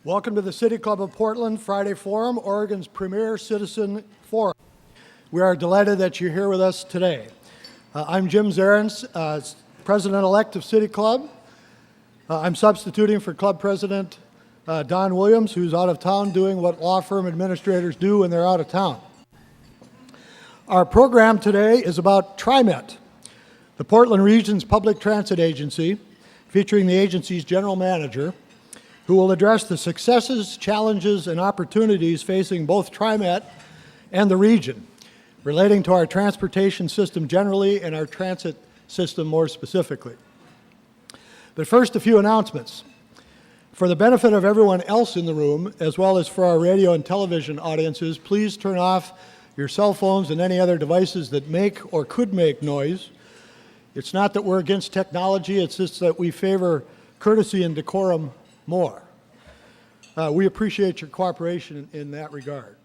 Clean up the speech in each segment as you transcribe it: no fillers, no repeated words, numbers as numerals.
Welcome to the City Club of Portland Friday Forum, Oregon's premier citizen forum. We are delighted that you're here with us today. I'm Jim Zarens, President-elect of City Club. I'm substituting for Club President Don Williams, who's out of town doing what law firm administrators do when they're out of town. Our program today is about TriMet, the Portland Region's public transit agency, featuring the agency's general manager, who will address the successes, challenges, and opportunities facing both TriMet and the region, relating to our transportation system generally and our transit system more specifically. But first, a few announcements. For the benefit of everyone else in the room, as well as for our radio and television audiences, please turn off your cell phones and any other devices that make or could make noise. It's not that we're against technology, it's just that we favor courtesy and decorum more. We appreciate your cooperation in that regard.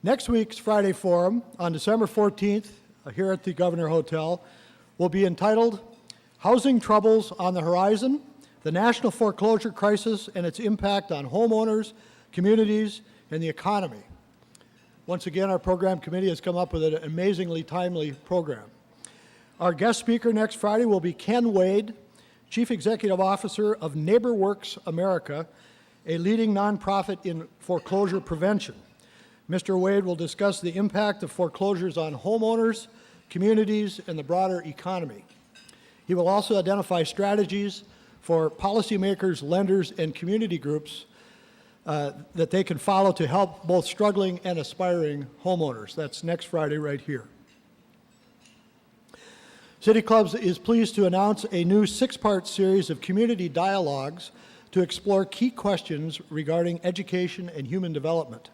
Next week's Friday Forum, on December 14th, here at the Governor Hotel, will be entitled Housing Troubles on the Horizon, the National Foreclosure Crisis and its Impact on Homeowners, Communities, and the Economy. Once again, our program committee has come up with an amazingly timely program. Our guest speaker next Friday will be Ken Wade, Chief Executive Officer of NeighborWorks America, a leading nonprofit in foreclosure prevention. Mr. Wade will discuss the impact of foreclosures on homeowners, communities, and the broader economy. He will also identify strategies for policymakers, lenders, and community groups that they can follow to help both struggling and aspiring homeowners. That's next Friday right here. City Clubs is pleased to announce a new 6-part series of community dialogues to explore key questions regarding education and human development.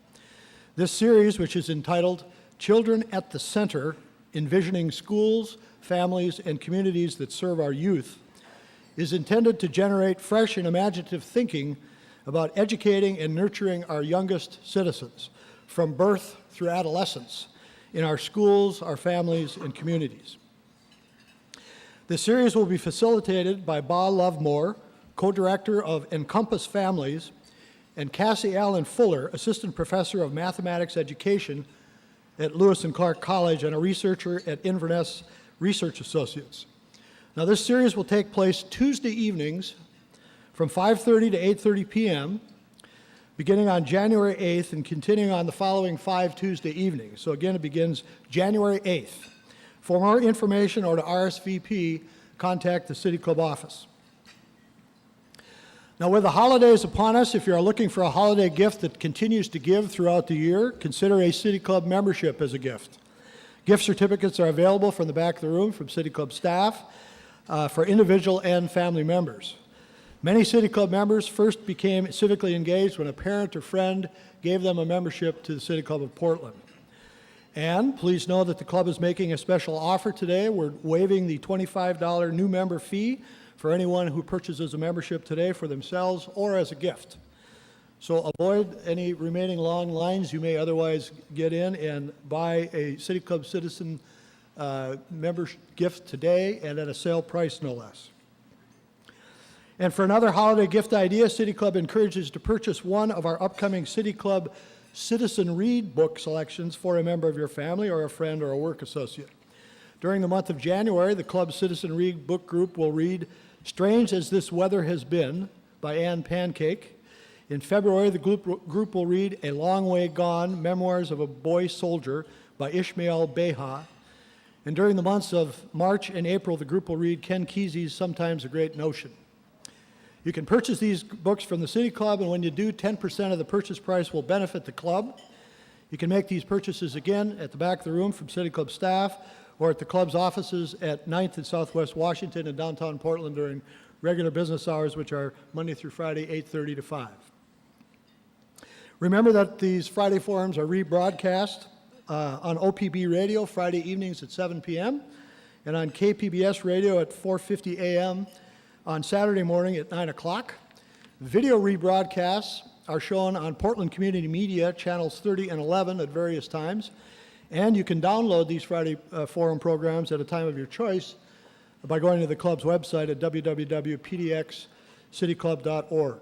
This series, which is entitled Children at the Center, Envisioning Schools, Families, and Communities that Serve Our Youth, is intended to generate fresh and imaginative thinking about educating and nurturing our youngest citizens from birth through adolescence in our schools, our families, and communities. The series will be facilitated by Bob Lovemore, co-director of Encompass Families, and Cassie Allen Fuller, assistant professor of mathematics education at Lewis and Clark College and a researcher at Inverness Research Associates. Now, this series will take place Tuesday evenings from 5:30 to 8:30 p.m., beginning on January 8th and continuing on the following 5 Tuesday evenings. So again, it begins January 8th. For more information or to RSVP, contact the City Club office. Now, with the holidays upon us, if you're looking for a holiday gift that continues to give throughout the year, consider a City Club membership as a gift. Gift certificates are available from the back of the room from City Club staff for individual and family members. Many City Club members first became civically engaged when a parent or friend gave them a membership to the City Club of Portland. And please know that the club is making a special offer today. We're waiving the $25 new member fee for anyone who purchases a membership today for themselves or as a gift. So avoid any remaining long lines you may otherwise get in and buy a City Club Citizen member gift today and at a sale price, no less. And for another holiday gift idea, City Club encourages to purchase one of our upcoming City Club Citizen Read book selections for a member of your family or a friend or a work associate. During the month of January, the Club Citizen Read book group will read Strange as This Weather Has Been by Anne Pancake. In February, the group will read A Long Way Gone, Memoirs of a Boy Soldier by Ishmael Beha. And during the months of March and April, the group will read Ken Kesey's Sometimes a Great Notion. You can purchase these books from the City Club, and when you do, 10% of the purchase price will benefit the club. You can make these purchases again at the back of the room from City Club staff or at the club's offices at 9th and Southwest Washington in downtown Portland during regular business hours, which are Monday through Friday, 8:30 to 5. Remember that these Friday forums are rebroadcast on OPB radio Friday evenings at 7 p.m. and on KPBS radio at 4:50 a.m. on Saturday morning at 9 o'clock. Video rebroadcasts are shown on Portland Community Media, channels 30 and 11 at various times. And you can download these Friday forum programs at a time of your choice by going to the club's website at www.pdxcityclub.org.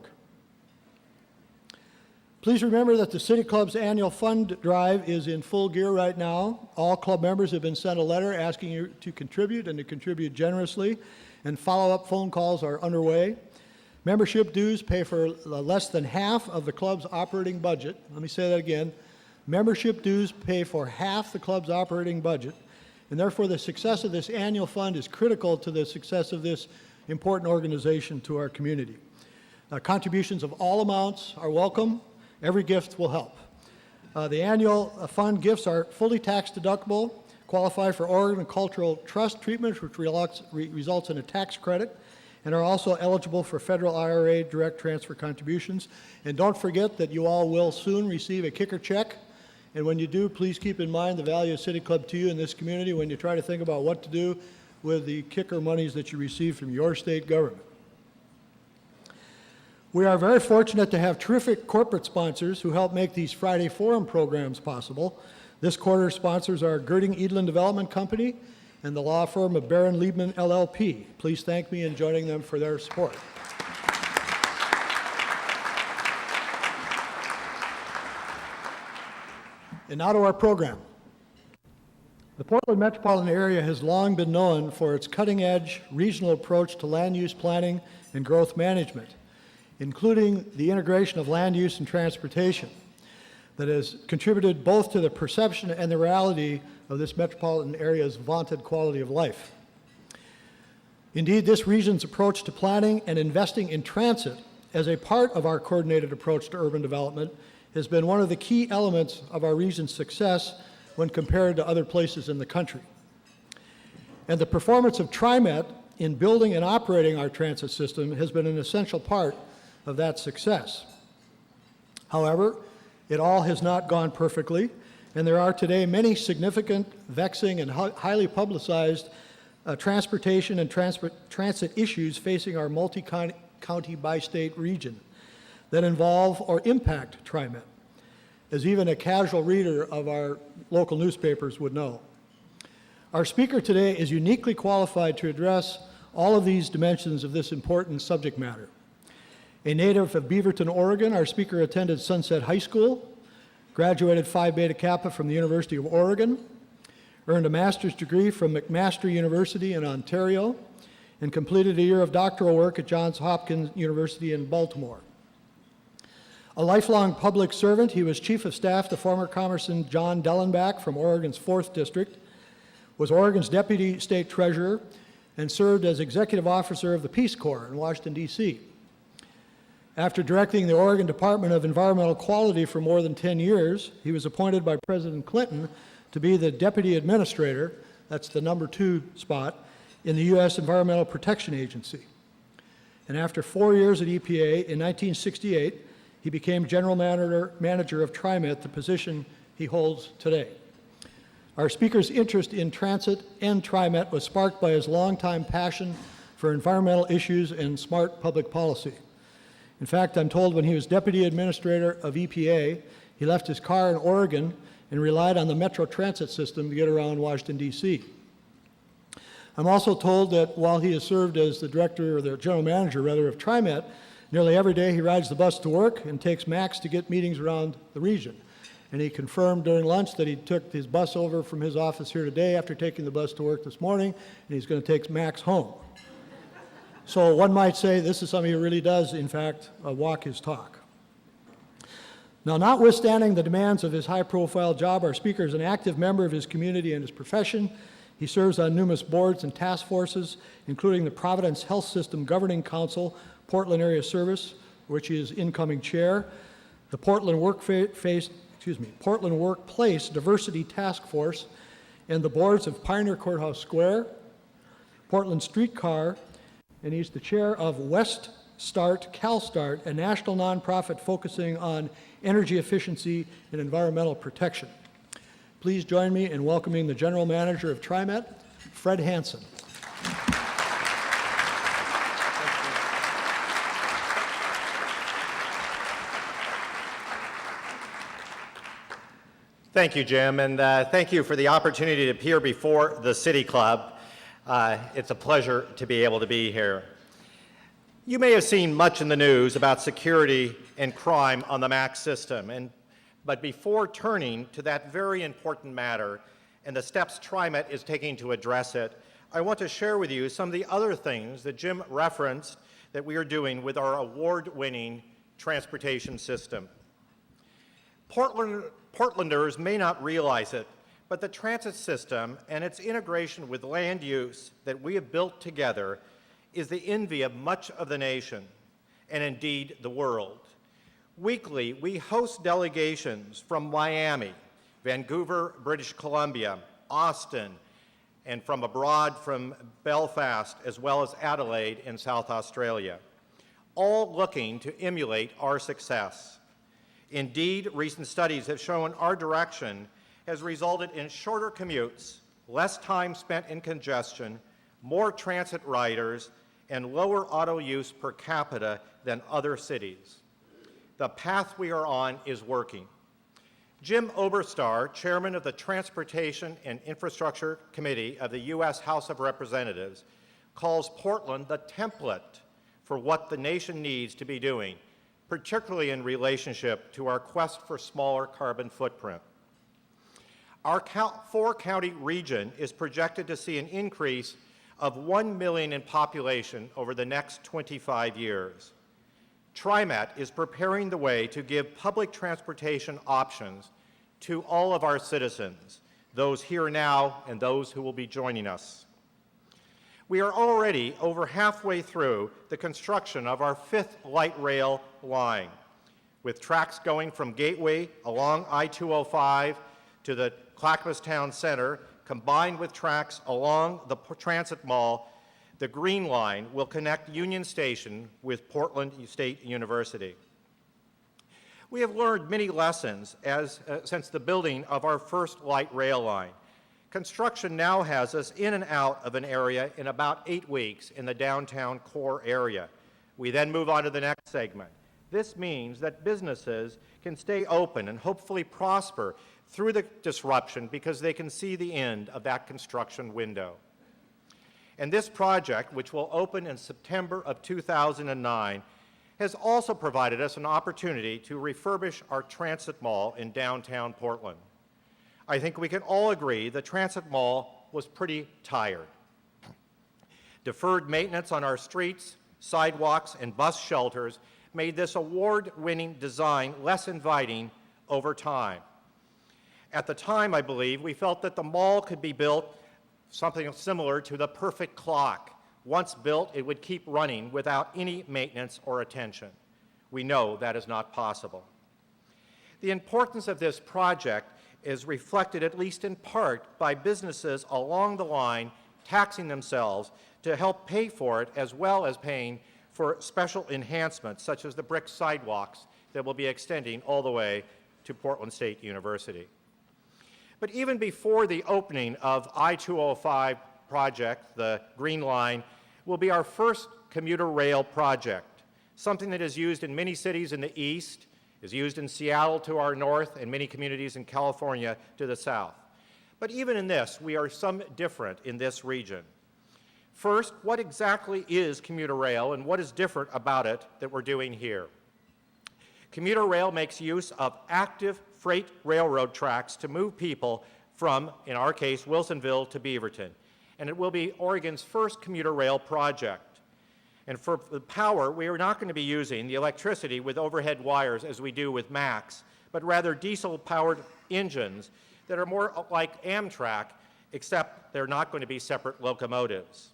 Please remember that the City Club's annual fund drive is in full gear right now. All club members have been sent a letter asking you to contribute and to contribute generously, and follow-up phone calls are underway. Membership dues pay for less than half of the club's operating budget. Let me say that again. Membership dues pay for half the club's operating budget, and therefore the success of this annual fund is critical to the success of this important organization to our community. Contributions of all amounts are welcome. Every gift will help. The annual fund gifts are fully tax deductible, qualify for Oregon Cultural Trust treatment, which results in a tax credit, and are also eligible for federal IRA direct transfer contributions. And don't forget that you all will soon receive a kicker check. And when you do, please keep in mind the value of City Club to you in this community when you try to think about what to do with the kicker monies that you receive from your state government. We are very fortunate to have terrific corporate sponsors who help make these Friday Forum programs possible. This quarter's sponsors are Girding Edlin Development Company and the law firm of Barron Liebman LLP. Please thank me in joining them for their support. And now to our program. The Portland metropolitan area has long been known for its cutting-edge regional approach to land use planning and growth management, including the integration of land use and transportation that has contributed both to the perception and the reality of this metropolitan area's vaunted quality of life. Indeed, this region's approach to planning and investing in transit as a part of our coordinated approach to urban development has been one of the key elements of our region's success when compared to other places in the country. And the performance of TriMet in building and operating our transit system has been an essential part of that success. However, it all has not gone perfectly, and there are today many significant, vexing, and highly publicized transportation and transit issues facing our multi-county bi-state region that involve or impact TriMet, as even a casual reader of our local newspapers would know. Our speaker today is uniquely qualified to address all of these dimensions of this important subject matter. A native of Beaverton, Oregon, our speaker attended Sunset High School, graduated Phi Beta Kappa from the University of Oregon, earned a master's degree from McMaster University in Ontario, and completed a year of doctoral work at Johns Hopkins University in Baltimore. A lifelong public servant, he was chief of staff to former Congressman John Dellenbach from Oregon's 4th District, was Oregon's deputy state treasurer, and served as executive officer of the Peace Corps in Washington, D.C. After directing the Oregon Department of Environmental Quality for more than 10 years, he was appointed by President Clinton to be the deputy administrator, that's the number 2 spot, in the U.S. Environmental Protection Agency. And after 4 years at EPA, in 1968, he became general manager of TriMet, the position he holds today. Our speaker's interest in transit and TriMet was sparked by his longtime passion for environmental issues and smart public policy. In fact, I'm told when he was deputy administrator of EPA, he left his car in Oregon and relied on the Metro Transit system to get around Washington, D.C. I'm also told that while he has served as the director, or the general manager, rather, of TriMet, nearly every day he rides the bus to work and takes Max to get meetings around the region. And he confirmed during lunch that he took his bus over from his office here today after taking the bus to work this morning, and he's going to take Max home. So one might say this is somebody who really does, in fact, walk his talk. Now, notwithstanding the demands of his high-profile job, our speaker is an active member of his community and his profession. He serves on numerous boards and task forces, including the Providence Health System Governing Council, Portland Area Service, which he is incoming chair, the Portland Workplace Diversity Task Force, and the boards of Pioneer Courthouse Square, Portland Streetcar, and he's the chair of West Start CalStart, a national nonprofit focusing on energy efficiency and environmental protection. Please join me in welcoming the general manager of TriMet, Fred Hansen. Thank you, Jim, and thank you for the opportunity to appear before the City Club. It's a pleasure to be able to be here. You may have seen much in the news about security and crime on the MAX system, but before turning to that very important matter and the steps TriMet is taking to address it, I want to share with you some of the other things that Jim referenced that we are doing with our award-winning transportation system. Portlanders may not realize it, but the transit system and its integration with land use that we have built together is the envy of much of the nation, and indeed the world. Weekly, we host delegations from Miami, Vancouver, British Columbia, Austin, and from abroad from Belfast, as well as Adelaide in South Australia, all looking to emulate our success. Indeed, recent studies have shown our direction has resulted in shorter commutes, less time spent in congestion, more transit riders, and lower auto use per capita than other cities. The path we are on is working. Jim Oberstar, chairman of the Transportation and Infrastructure Committee of the U.S. House of Representatives, calls Portland the template for what the nation needs to be doing, particularly in relationship to our quest for smaller carbon footprint. Our four-county region is projected to see an increase of 1 million in population over the next 25 years. TriMet is preparing the way to give public transportation options to all of our citizens, those here now and those who will be joining us. We are already over halfway through the construction of our 5th light rail line, with tracks going from Gateway along I-205 to the Clackamas Town Center, combined with tracks along the Transit Mall. The Green Line will connect Union Station with Portland State University. We have learned many lessons since the building of our first light rail line. Construction now has us in and out of an area in about 8 weeks in the downtown core area. We then move on to the next segment. This means that businesses can stay open and hopefully prosper through the disruption because they can see the end of that construction window. And this project, which will open in September of 2009, has also provided us an opportunity to refurbish our Transit Mall in downtown Portland. I think we can all agree the Transit Mall was pretty tired. Deferred maintenance on our streets, sidewalks, and bus shelters made this award-winning design less inviting over time. At the time, I believe, we felt that the mall could be built something similar to the perfect clock. Once built, it would keep running without any maintenance or attention. We know that is not possible. The importance of this project is reflected, at least in part, by businesses along the line taxing themselves to help pay for it, as well as paying for special enhancements, such as the brick sidewalks that will be extending all the way to Portland State University. But even before the opening of I-205 project, the Green Line will be our first commuter rail project, something that is used in many cities in the east, is used in Seattle to our north, and many communities in California to the south. But even in this, we are somewhat different in this region. First, what exactly is commuter rail and what is different about it that we're doing here? Commuter rail makes use of active freight railroad tracks to move people from, in our case, Wilsonville to Beaverton. And it will be Oregon's first commuter rail project. And for the power, we are not going to be using the electricity with overhead wires as we do with MAX, but rather diesel-powered engines that are more like Amtrak, except they're not going to be separate locomotives.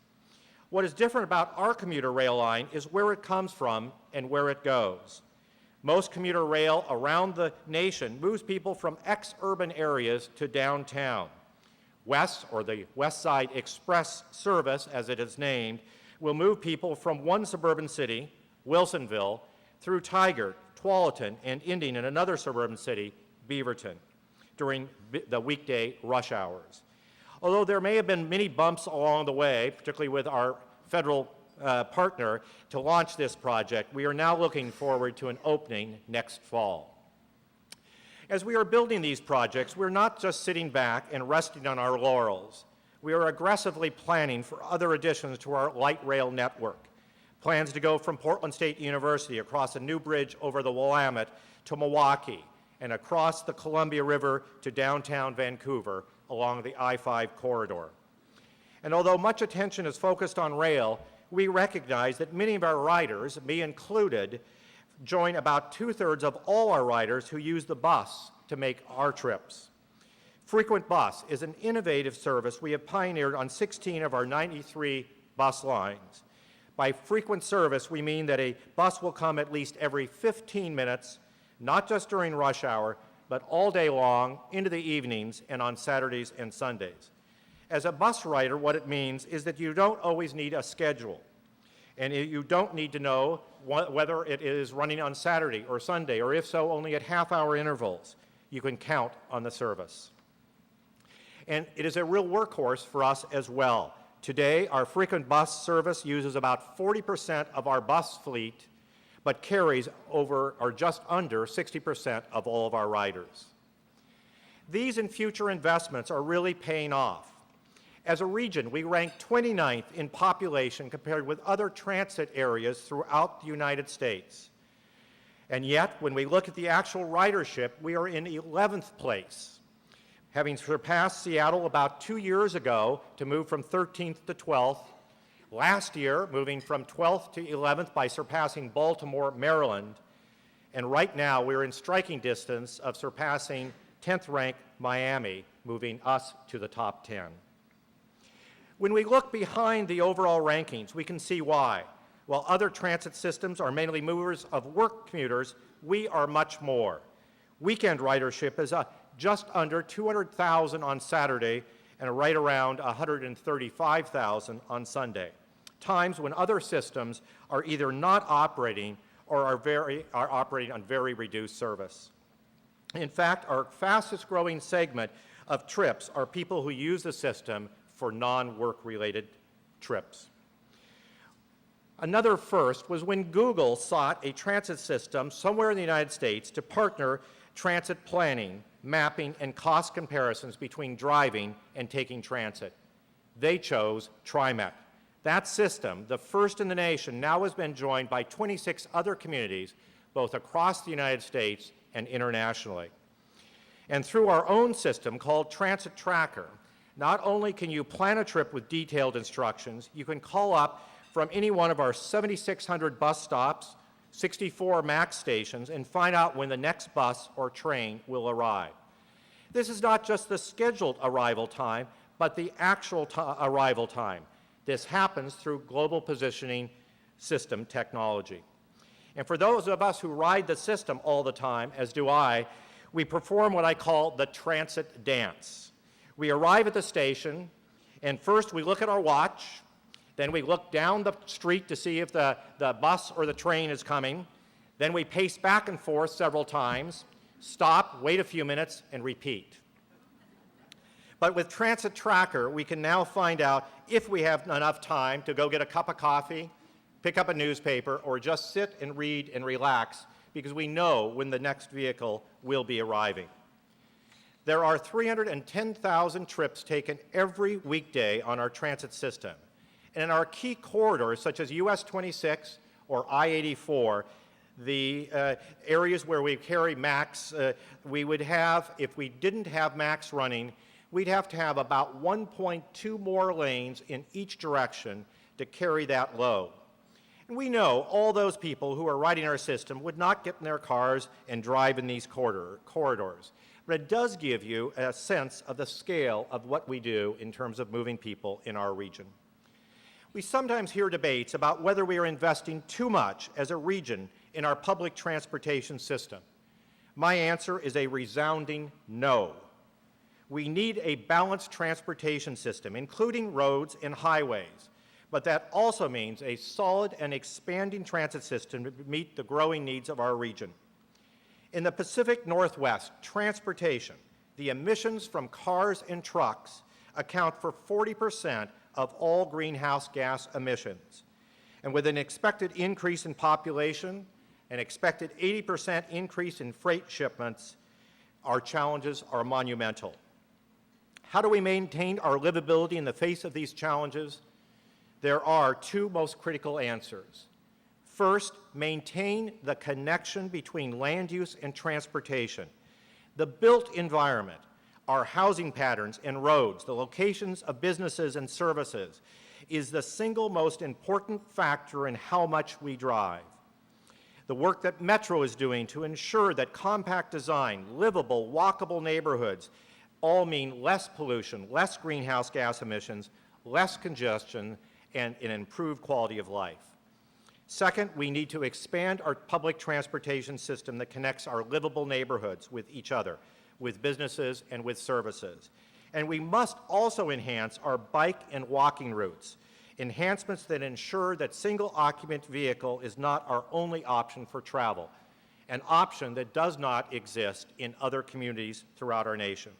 What is different about our commuter rail line is where it comes from and where it goes. Most commuter rail around the nation moves people from ex-urban areas to downtown. WES, or the West Side Express Service, as it is named, will move people from one suburban city, Wilsonville, through Tigard, Tualatin, and ending in another suburban city, Beaverton, during the weekday rush hours. Although there may have been many bumps along the way, particularly with our federal partner to launch this project, we are now looking forward to an opening next fall. As we are building these projects, we're not just sitting back and resting on our laurels. We are aggressively planning for other additions to our light rail network, plans to go from Portland State University across a new bridge over the Willamette to Milwaukee and across the Columbia River to downtown Vancouver along the I-5 corridor. And although much attention is focused on rail, we recognize that many of our riders, me included, join about 2/3 of all our riders who use the bus to make our trips. Frequent Bus is an innovative service we have pioneered on 16 of our 93 bus lines. By frequent service, we mean that a bus will come at least every 15 minutes, not just during rush hour, but all day long, into the evenings, and on Saturdays and Sundays. As a bus rider, what it means is that you don't always need a schedule, and you don't need to know whether it is running on Saturday or Sunday, or if so, only at half-hour intervals. You can count on the service. And it is a real workhorse for us as well. Today, our frequent bus service uses about 40% of our bus fleet, but carries over or just under 60% of all of our riders. These and future investments are really paying off. As a region, we rank 29th in population compared with other transit areas throughout the United States. And yet, when we look at the actual ridership, we are in 11th place, having surpassed Seattle about 2 years ago to move from 13th to 12th. Last year, moving from 12th to 11th by surpassing Baltimore, Maryland. And right now, we're in striking distance of surpassing 10th ranked Miami, moving us to the top 10. When we look behind the overall rankings, we can see why. While other transit systems are mainly movers of work commuters, we are much more. Weekend ridership is just under 200,000 on Saturday and right around 135,000 on Sunday, times when other systems are either not operating or are operating on very reduced service. In fact, our fastest growing segment of trips are people who use the system for non-work related trips. Another first was when Google sought a transit system somewhere in the United States to partner transit planning, mapping, and cost comparisons between driving and taking transit. They chose TriMet. That system, the first in the nation, now has been joined by 26 other communities, both across the United States and internationally. And through our own system called Transit Tracker, not only can you plan a trip with detailed instructions, you can call up from any one of our 7,600 bus stops, 64 MAX stations, and find out when the next bus or train will arrive. This is not just the scheduled arrival time, but the actual arrival time. This happens through global positioning system technology. And for those of us who ride the system all the time, as do I, we perform what I call the transit dance. We arrive at the station, and first we look at our watch, then we look down the street to see if the bus or the train is coming, then we pace back and forth several times, stop, wait a few minutes, and repeat. But with Transit Tracker, we can now find out if we have enough time to go get a cup of coffee, pick up a newspaper, or just sit and read and relax, because we know when the next vehicle will be arriving. There are 310,000 trips taken every weekday on our transit system. And in our key corridors, such as US 26 or I-84, the areas where we carry MAX, we would have, if we didn't have MAX running, we'd have to have about 1.2 more lanes in each direction to carry that load. And we know all those people who are riding our system would not get in their cars and drive in these corridors. But it does give you a sense of the scale of what we do in terms of moving people in our region. We sometimes hear debates about whether we are investing too much as a region in our public transportation system. My answer is a resounding no. We need a balanced transportation system, including roads and highways, but that also means a solid and expanding transit system to meet the growing needs of our region. In the Pacific Northwest, transportation, the emissions from cars and trucks account for 40% of all greenhouse gas emissions. And with an expected increase in population, an expected 80% increase in freight shipments, our challenges are monumental. How do we maintain our livability in the face of these challenges? There are two most critical answers. First, maintain the connection between land use and transportation. The built environment, our housing patterns and roads, the locations of businesses and services, is the single most important factor in how much we drive. The work that Metro is doing to ensure that compact design, livable, walkable neighborhoods all mean less pollution, less greenhouse gas emissions, less congestion, and an improved quality of life. Second, we need to expand our public transportation system that connects our livable neighborhoods with each other, with businesses and with services. And we must also enhance our bike and walking routes, enhancements that ensure that single-occupant vehicle is not our only option for travel, an option that does not exist in other communities throughout our nation.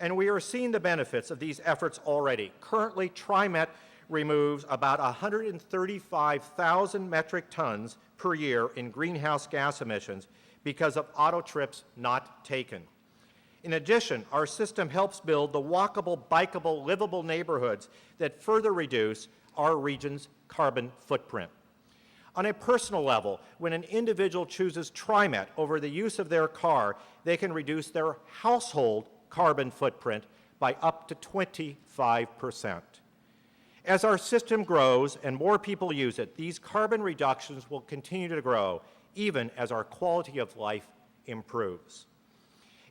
And we are seeing the benefits of these efforts already. Currently, TriMet removes about 135,000 metric tons per year in greenhouse gas emissions because of auto trips not taken. In addition, our system helps build the walkable, bikeable, livable neighborhoods that further reduce our region's carbon footprint. On a personal level, when an individual chooses TriMet over the use of their car, they can reduce their household carbon footprint by up to 25%. As our system grows and more people use it, these carbon reductions will continue to grow, even as our quality of life improves.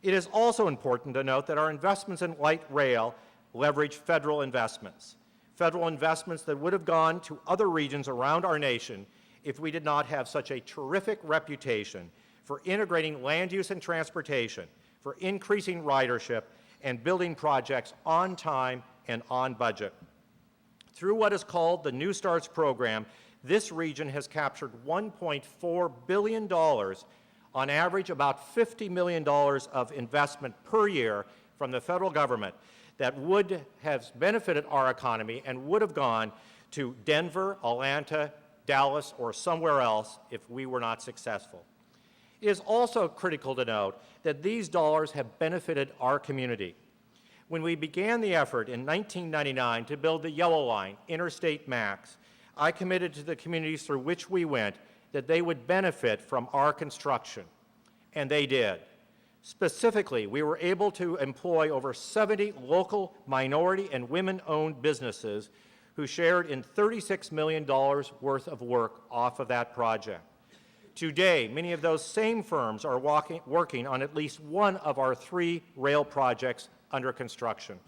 It is also important to note that our investments in light rail leverage federal investments that would have gone to other regions around our nation if we did not have such a terrific reputation for integrating land use and transportation, for increasing ridership, and building projects on time and on budget. Through what is called the New Starts program, this region has captured $1.4 billion, on average about $50 million of investment per year from the federal government that would have benefited our economy and would have gone to Denver, Atlanta, Dallas, or somewhere else if we were not successful. It is also critical to note that these dollars have benefited our community. When we began the effort in 1999 to build the Yellow Line, Interstate Max, I committed to the communities through which we went that they would benefit from our construction, and they did. Specifically, we were able to employ over 70 local minority and women-owned businesses who shared in $36 million worth of work off of that project. Today, many of those same firms are working on at least one of our 3 rail projects under construction.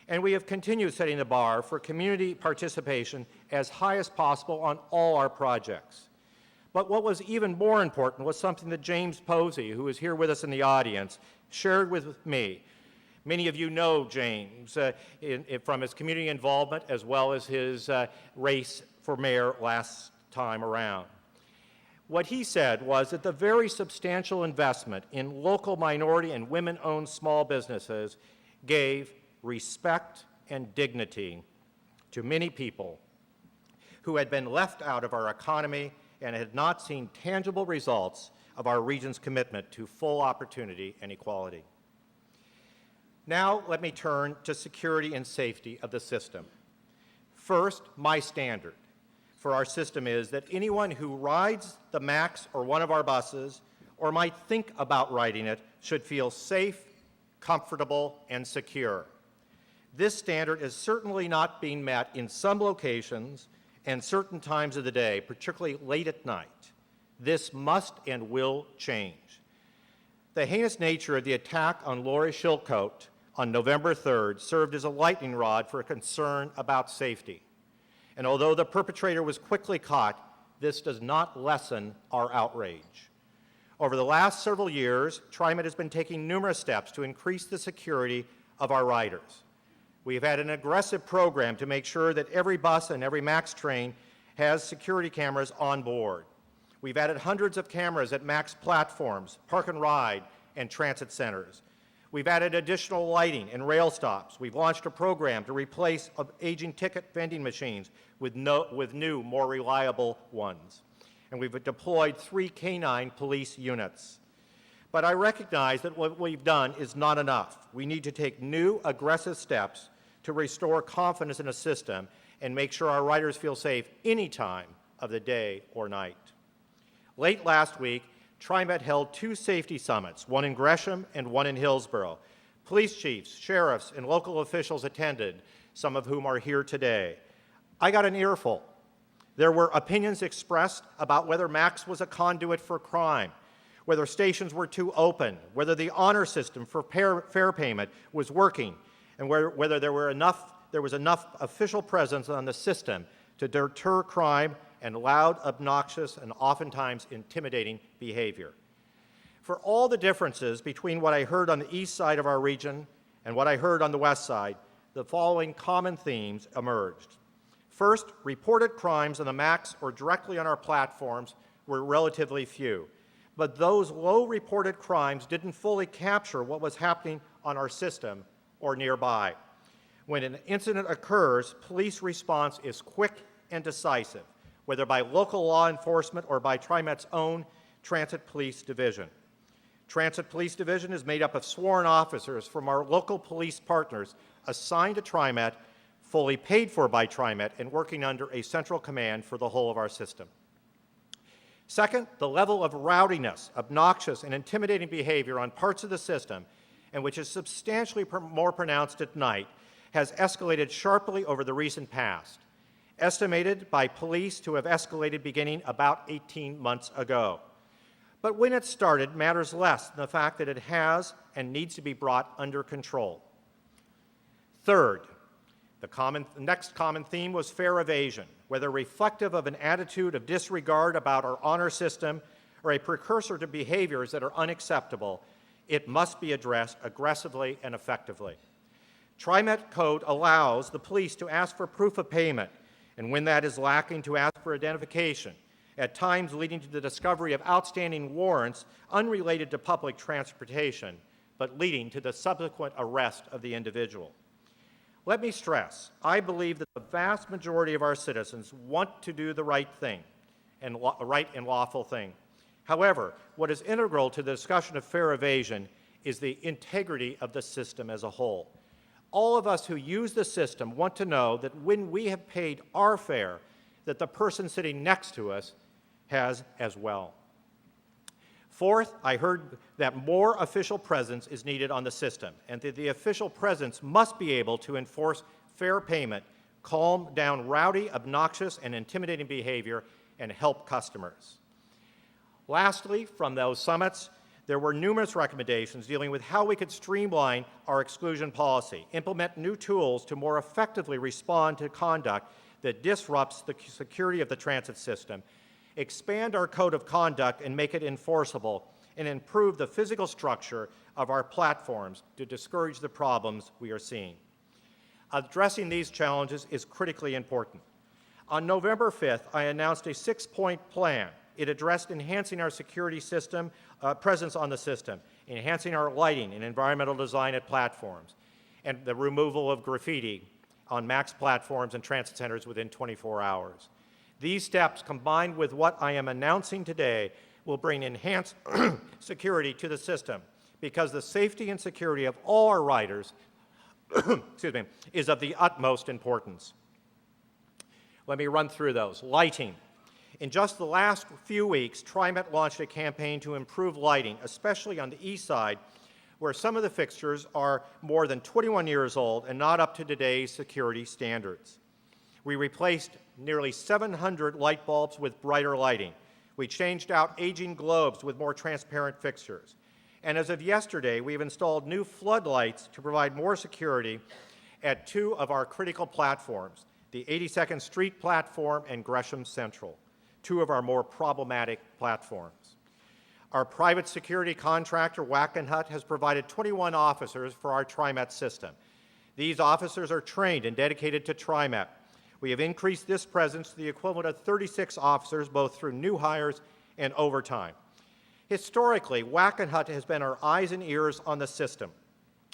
And we have continued setting the bar for community participation as high as possible on all our projects. But what was even more important was something that James Posey, who is here with us in the audience, shared with me. Many of you know James from his community involvement as well as his race for mayor last time around. What he said was that the very substantial investment in local minority and women-owned small businesses gave respect and dignity to many people who had been left out of our economy and had not seen tangible results of our region's commitment to full opportunity and equality. Now let me turn to security and safety of the system. First, my standard for our system is that anyone who rides the MAX or one of our buses or might think about riding it should feel safe, comfortable, and secure. This standard is certainly not being met in some locations and certain times of the day, particularly late at night. This must and will change. The heinous nature of the attack on Lori Shillcoat on November 3rd served as a lightning rod for a concern about safety. And although the perpetrator was quickly caught, this does not lessen our outrage. Over the last several years, TriMet has been taking numerous steps to increase the security of our riders. We have had an aggressive program to make sure that every bus and every MAX train has security cameras on board. We've added hundreds of cameras at MAX platforms, park and ride, and transit centers. We've added additional lighting and rail stops. We've launched a program to replace aging ticket vending machines with new, more reliable ones. And we've deployed 3 K-9 police units. But I recognize that what we've done is not enough. We need to take new, aggressive steps to restore confidence in a system and make sure our riders feel safe anytime of the day or night. Late last week, TriMet held 2 safety summits, one in Gresham and one in Hillsborough. Police chiefs, sheriffs, and local officials attended, some of whom are here today. I got an earful. There were opinions expressed about whether Max was a conduit for crime, whether stations were too open, whether the honor system for fare payment was working, and whether there was enough official presence on the system to deter crime and loud, obnoxious, and oftentimes intimidating behavior. For all the differences between what I heard on the east side of our region and what I heard on the west side, the following common themes emerged. First, reported crimes on the MAX or directly on our platforms were relatively few, but those low reported crimes didn't fully capture what was happening on our system or nearby. When an incident occurs, police response is quick and decisive, whether by local law enforcement or by TriMet's own Transit Police Division. Transit Police Division is made up of sworn officers from our local police partners assigned to TriMet, fully paid for by TriMet, and working under a central command for the whole of our system. Second, the level of rowdiness, obnoxious, and intimidating behavior on parts of the system, and which is substantially more pronounced at night, has escalated sharply over the recent past, estimated by police to have escalated beginning about 18 months ago. But when it started matters less than the fact that it has and needs to be brought under control. Third, the next common theme was fare evasion, whether reflective of an attitude of disregard about our honor system or a precursor to behaviors that are unacceptable. It must be addressed aggressively and effectively. TriMet code allows the police to ask for proof of payment, and when that is lacking, to ask for identification, at times leading to the discovery of outstanding warrants unrelated to public transportation, but leading to the subsequent arrest of the individual. Let me stress, I believe that the vast majority of our citizens want to do the right thing, and right and lawful thing. However, what is integral to the discussion of fare evasion is the integrity of the system as a whole. All of us who use the system want to know that when we have paid our fare, that the person sitting next to us has as well. Fourth, I heard that more official presence is needed on the system, and that the official presence must be able to enforce fare payment, calm down rowdy, obnoxious, and intimidating behavior, and help customers. Lastly, from those summits, there were numerous recommendations dealing with how we could streamline our exclusion policy, implement new tools to more effectively respond to conduct that disrupts the security of the transit system, expand our code of conduct and make it enforceable, and improve the physical structure of our platforms to discourage the problems we are seeing. Addressing these challenges is critically important. On November 5th, I announced a 6-point plan. It addressed enhancing our security system, presence on the system, enhancing our lighting and environmental design at platforms, and the removal of graffiti on MAX platforms and transit centers within 24 hours. These steps, combined with what I am announcing today, will bring enhanced security to the system, because the safety and security of all our riders excuse me, is of the utmost importance. Let me run through those. Lighting. In just the last few weeks, TriMet launched a campaign to improve lighting, especially on the east side, where some of the fixtures are more than 21 years old and not up to today's security standards. We replaced nearly 700 light bulbs with brighter lighting. We changed out aging globes with more transparent fixtures. And as of yesterday, we've installed new floodlights to provide more security at 2 of our critical platforms, the 82nd Street platform and Gresham Central, 2 of our more problematic platforms. Our private security contractor, Wackenhut, has provided 21 officers for our TriMet system. These officers are trained and dedicated to TriMet. We have increased this presence to the equivalent of 36 officers, both through new hires and overtime. Historically, Wackenhut has been our eyes and ears on the system,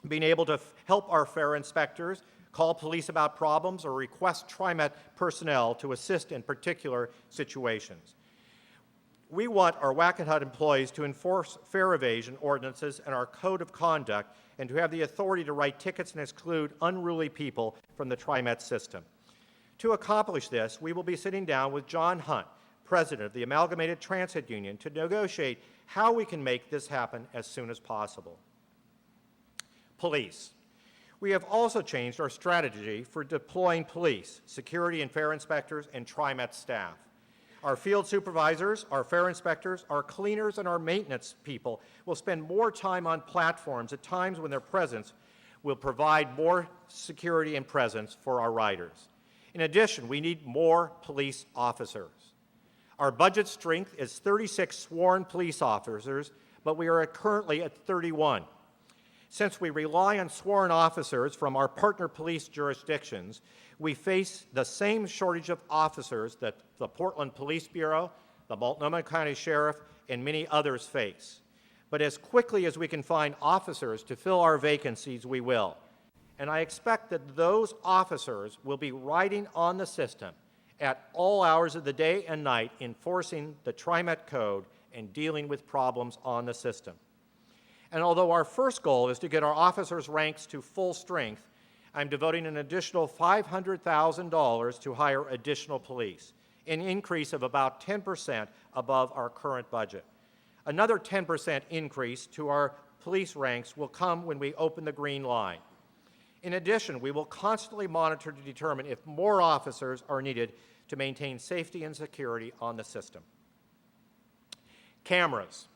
being able to help our fare inspectors, call police about problems, or request TriMet personnel to assist in particular situations. We want our Wackenhut employees to enforce fare evasion ordinances and our code of conduct, and to have the authority to write tickets and exclude unruly people from the TriMet system. To accomplish this, we will be sitting down with John Hunt, president of the Amalgamated Transit Union, to negotiate how we can make this happen as soon as possible. Police. We have also changed our strategy for deploying police, security and fare inspectors, and TriMet staff. Our field supervisors, our fare inspectors, our cleaners, and our maintenance people will spend more time on platforms at times when their presence will provide more security and presence for our riders. In addition, we need more police officers. Our budget strength is 36 sworn police officers, but we are currently at 31. Since we rely on sworn officers from our partner police jurisdictions, we face the same shortage of officers that the Portland Police Bureau, the Multnomah County Sheriff, and many others face. But as quickly as we can find officers to fill our vacancies, we will. And I expect that those officers will be riding on the system at all hours of the day and night, enforcing the TriMet code and dealing with problems on the system. And although our first goal is to get our officers' ranks to full strength, I'm devoting an additional $500,000 to hire additional police, an increase of about 10% above our current budget. Another 10% increase to our police ranks will come when we open the Green Line. In addition, we will constantly monitor to determine if more officers are needed to maintain safety and security on the system. Cameras.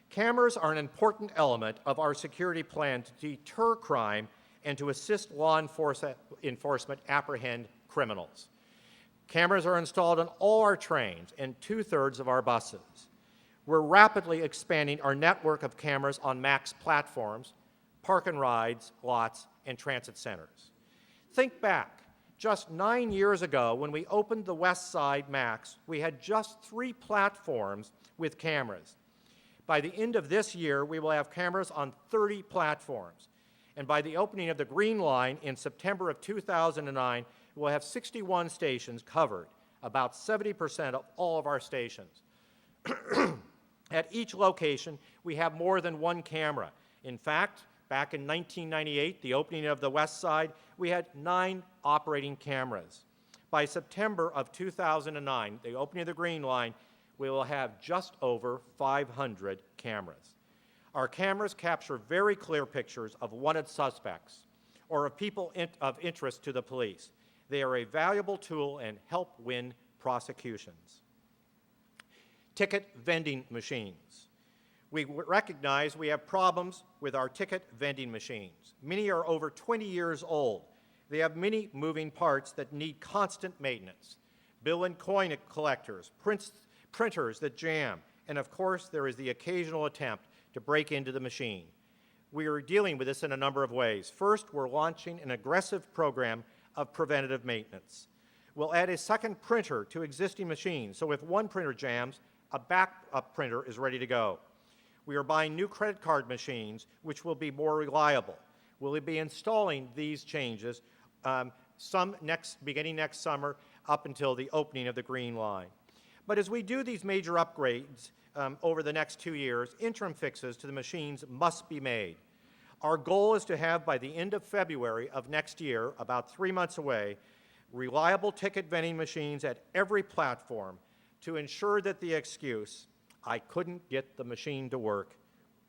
Cameras are an important element of our security plan to deter crime and to assist law enforcement apprehend criminals. Cameras are installed on all our trains and 2/3 of our buses. We're rapidly expanding our network of cameras on MAX platforms, park and rides, lots, and transit centers. Think back. Just 9 years ago, when we opened the West Side MAX, we had just 3 platforms with cameras. By the end of this year, we will have cameras on 30 platforms. And by the opening of the Green Line in September of 2009, we'll have 61 stations covered, about 70% of all of our stations. At each location, we have more than one camera. In fact, back in 1998, the opening of the West Side, we had 9 operating cameras. By September of 2009, the opening of the Green Line, we will have just over 500 cameras. Our cameras capture very clear pictures of wanted suspects or of people of interest to the police. They are a valuable tool and help win prosecutions. Ticket vending machines. We recognize we have problems with our ticket vending machines. Many are over 20 years old. They have many moving parts that need constant maintenance. Bill and coin collectors, printers that jam, and of course there is the occasional attempt to break into the machine. We are dealing with this in a number of ways. First, we're launching an aggressive program of preventative maintenance. We'll add a second printer to existing machines, so if one printer jams, a backup printer is ready to go. We are buying new credit card machines, which will be more reliable. We'll be installing these changes beginning next summer up until the opening of the Green Line. But as we do these major upgrades over the next 2 years, interim fixes to the machines must be made. Our goal is to have, by the end of February of next year, about 3 months away, reliable ticket vending machines at every platform to ensure that the excuse, "I couldn't get the machine to work,"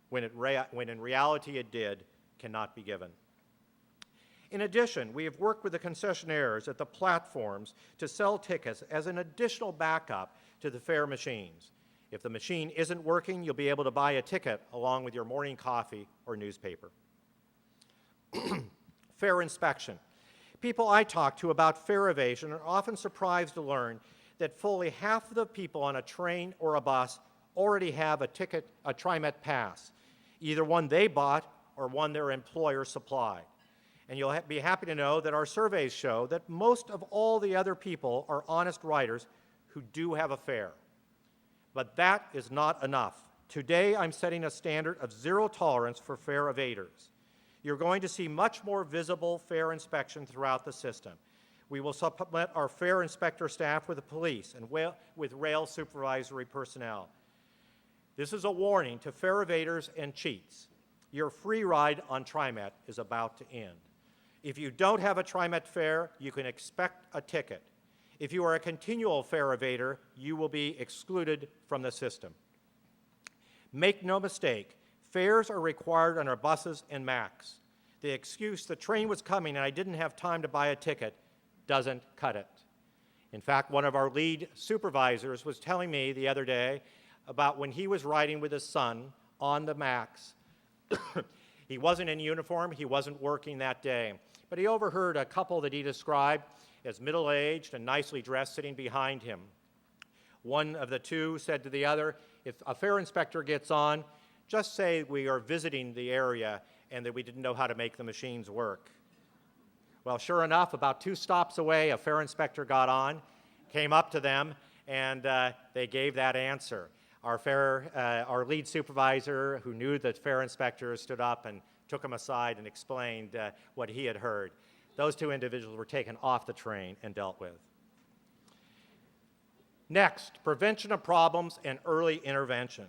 when in reality it did, cannot be given. In addition, we have worked with the concessionaires at the platforms to sell tickets as an additional backup to the fare machines. If the machine isn't working, you'll be able to buy a ticket along with your morning coffee or newspaper. Fare inspection. People I talk to about fare evasion are often surprised to learn that fully half of the people on a train or a bus already have a TriMet pass, either one they bought or one their employer supplied. And you'll be happy to know that our surveys show that most of all the other people are honest riders who do have a fare. But that is not enough. Today, I'm setting a standard of zero tolerance for fare evaders. You're going to see much more visible fare inspection throughout the system. We will supplement our fare inspector staff with the police and with rail supervisory personnel. This is a warning to fare evaders and cheats. Your free ride on TriMet is about to end. If you don't have a TriMet fare, you can expect a ticket. If you are a continual fare evader, you will be excluded from the system. Make no mistake, fares are required on our buses and MACs. The excuse the train was coming and I didn't have time to buy a ticket doesn't cut it. In fact, one of our lead supervisors was telling me the other day about when he was riding with his son on the MACs. He wasn't in uniform, he wasn't working that day, but he overheard a couple that he described as middle-aged and nicely dressed sitting behind him. One of the two said to the other, if a fare inspector gets on, just say we are visiting the area and that we didn't know how to make the machines work. Well, sure enough, about 2 stops away, a fare inspector got on, came up to them, and they gave that answer. Our lead supervisor, who knew the fare inspector, stood up and took him aside and explained what he had heard. Those 2 individuals were taken off the train and dealt with. Next, prevention of problems and early intervention.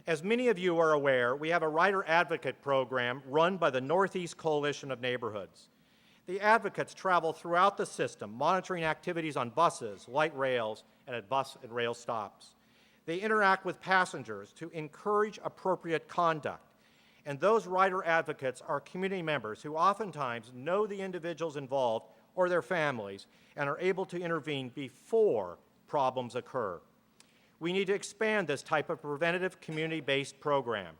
As many of you are aware, we have a rider advocate program run by the Northeast Coalition of Neighborhoods. The advocates travel throughout the system, monitoring activities on buses, light rails, and at bus and rail stops. They interact with passengers to encourage appropriate conduct. And those rider advocates are community members who oftentimes know the individuals involved or their families and are able to intervene before problems occur. We need to expand this type of preventative community-based program.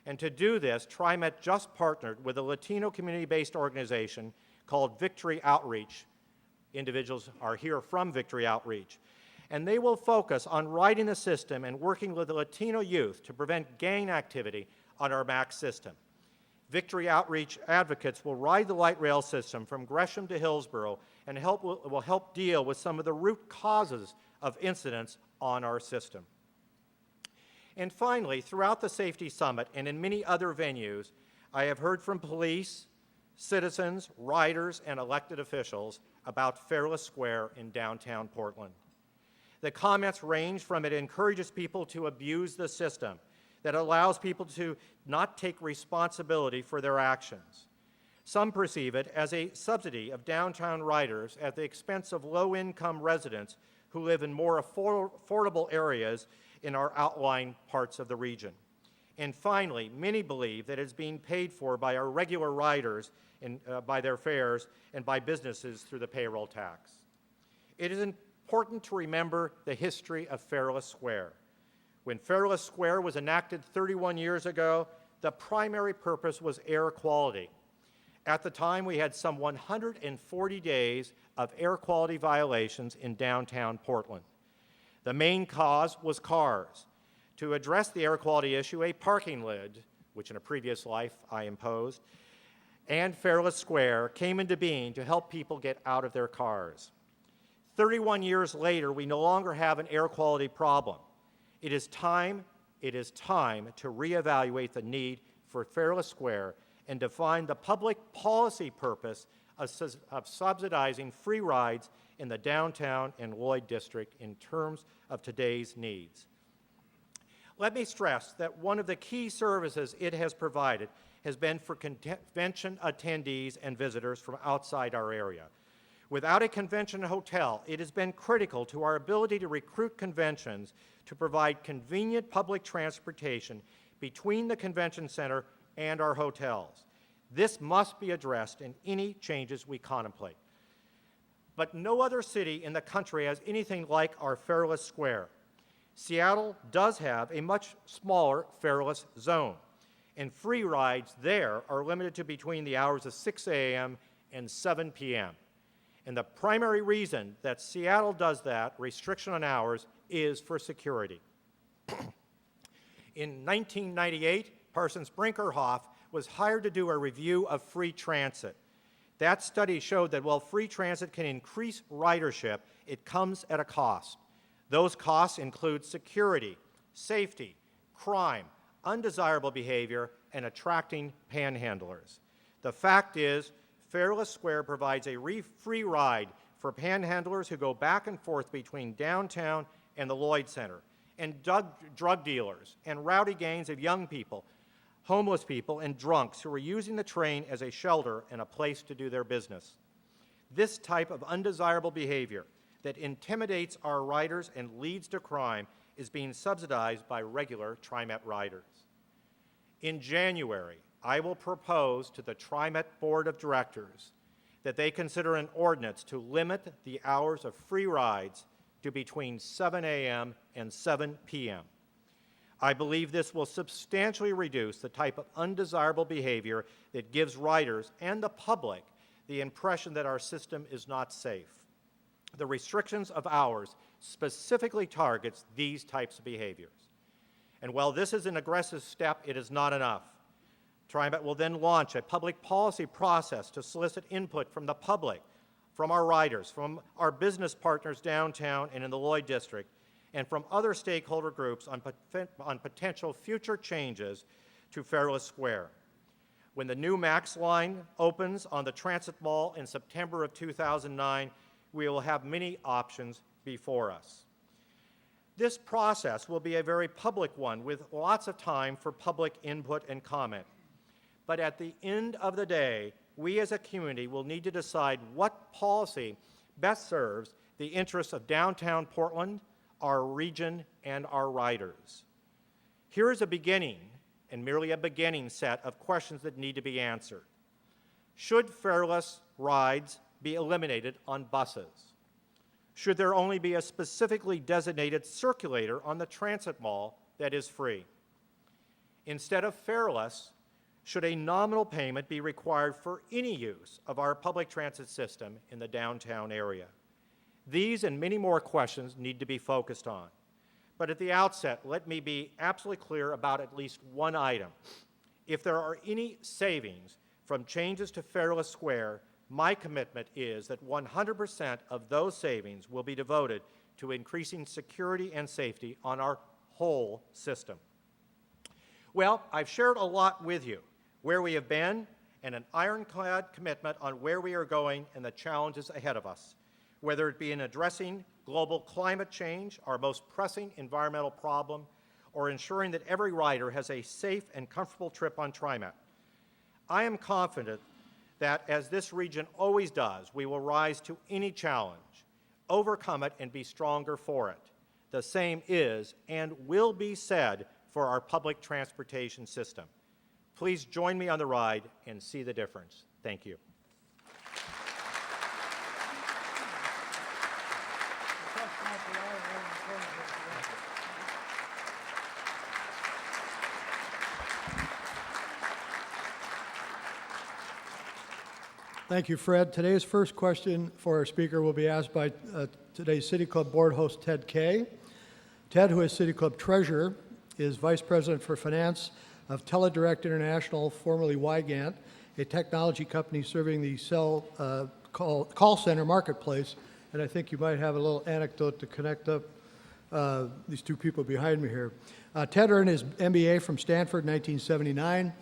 And to do this, TriMet just partnered with a Latino community-based organization called Victory Outreach. Individuals are here from Victory Outreach. And they will focus on riding the system and working with the Latino youth to prevent gang activity on our MAC system. Victory Outreach advocates will ride the light rail system from Gresham to Hillsborough and will help deal with some of the root causes of incidents on our system. And finally, throughout the Safety Summit and in many other venues, I have heard from police, citizens, riders, and elected officials about Fairless Square in downtown Portland. The comments range from it encourages people to abuse the system, that allows people to not take responsibility for their actions. Some perceive it as a subsidy of downtown riders at the expense of low-income residents who live in more affordable areas in our outlying parts of the region. And finally, many believe that it's being paid for by our regular riders by their fares and by businesses through the payroll tax. It is important to remember the history of Fairless Square. When Fairless Square was enacted 31 years ago, the primary purpose was air quality. At the time, we had some 140 days of air quality violations in downtown Portland. The main cause was cars. To address the air quality issue, a parking lid, which in a previous life I imposed, and Fairless Square came into being to help people get out of their cars. 31 years later, we no longer have an air quality problem. It is time to reevaluate the need for Fairless Square and define the public policy purpose of subsidizing free rides in the downtown and Lloyd district in terms of today's needs. Let me stress that one of the key services it has provided has been for convention attendees and visitors from outside our area. Without a convention hotel, it has been critical to our ability to recruit conventions to provide convenient public transportation between the convention center and our hotels. This must be addressed in any changes we contemplate. But no other city in the country has anything like our Fairless Square. Seattle does have a much smaller Fairless zone, and free rides there are limited to between the hours of 6 a.m. and 7 p.m. And the primary reason that Seattle does that, restriction on hours, is for security. In 1998, Parsons Brinkerhoff was hired to do a review of free transit. That study showed that while free transit can increase ridership, it comes at a cost. Those costs include security, safety, crime, undesirable behavior, and attracting panhandlers. The fact is, Fairless Square provides a free ride for panhandlers who go back and forth between downtown and the Lloyd Center, and drug dealers and rowdy gangs of young people homeless people, and drunks who are using the train as a shelter and a place to do their business. This type of undesirable behavior that intimidates our riders and leads to crime is being subsidized by regular TriMet riders. In January, I will propose to the TriMet Board of Directors that they consider an ordinance to limit the hours of free rides to between 7 a.m. and 7 p.m. I believe this will substantially reduce the type of undesirable behavior that gives riders and the public the impression that our system is not safe. The restrictions of hours specifically targets these types of behaviors. And while this is an aggressive step, it is not enough. TriMet will then launch a public policy process to solicit input from the public, from our riders, from our business partners downtown and in the Lloyd District, and from other stakeholder groups on potential future changes to Fairless Square. When the new MAX line opens on the Transit Mall in September of 2009, we will have many options before us. This process will be a very public one with lots of time for public input and comment. But at the end of the day, we as a community will need to decide what policy best serves the interests of downtown Portland, our region, and our riders. Here is a beginning, and merely a beginning set of questions that need to be answered. Should fareless rides be eliminated on buses? Should there only be a specifically designated circulator on the Transit Mall that is free? Instead of fareless, should a nominal payment be required for any use of our public transit system in the downtown area? These and many more questions need to be focused on. But at the outset, let me be absolutely clear about at least one item. If there are any savings from changes to Fairless Square, my commitment is that 100% of those savings will be devoted to increasing security and safety on our whole system. Well, I've shared a lot with you, where we have been, and an ironclad commitment on where we are going and the challenges ahead of us, whether it be in addressing global climate change, our most pressing environmental problem, or ensuring that every rider has a safe and comfortable trip on TriMet. I am confident that, as this region always does, we will rise to any challenge, overcome it, and be stronger for it. The same is and will be said for our public transportation system. Please join me on the ride and see the difference. Thank you. Thank you, Fred. Today's first question for our speaker will be asked by today's City Club board host, Ted Kay. Ted, who is City Club treasurer, is vice president for finance of Teledirect International, formerly Wygant, a technology company serving the call center marketplace. And I think you might have a little anecdote to connect up these two people behind me here. Ted earned his MBA from Stanford in 1979.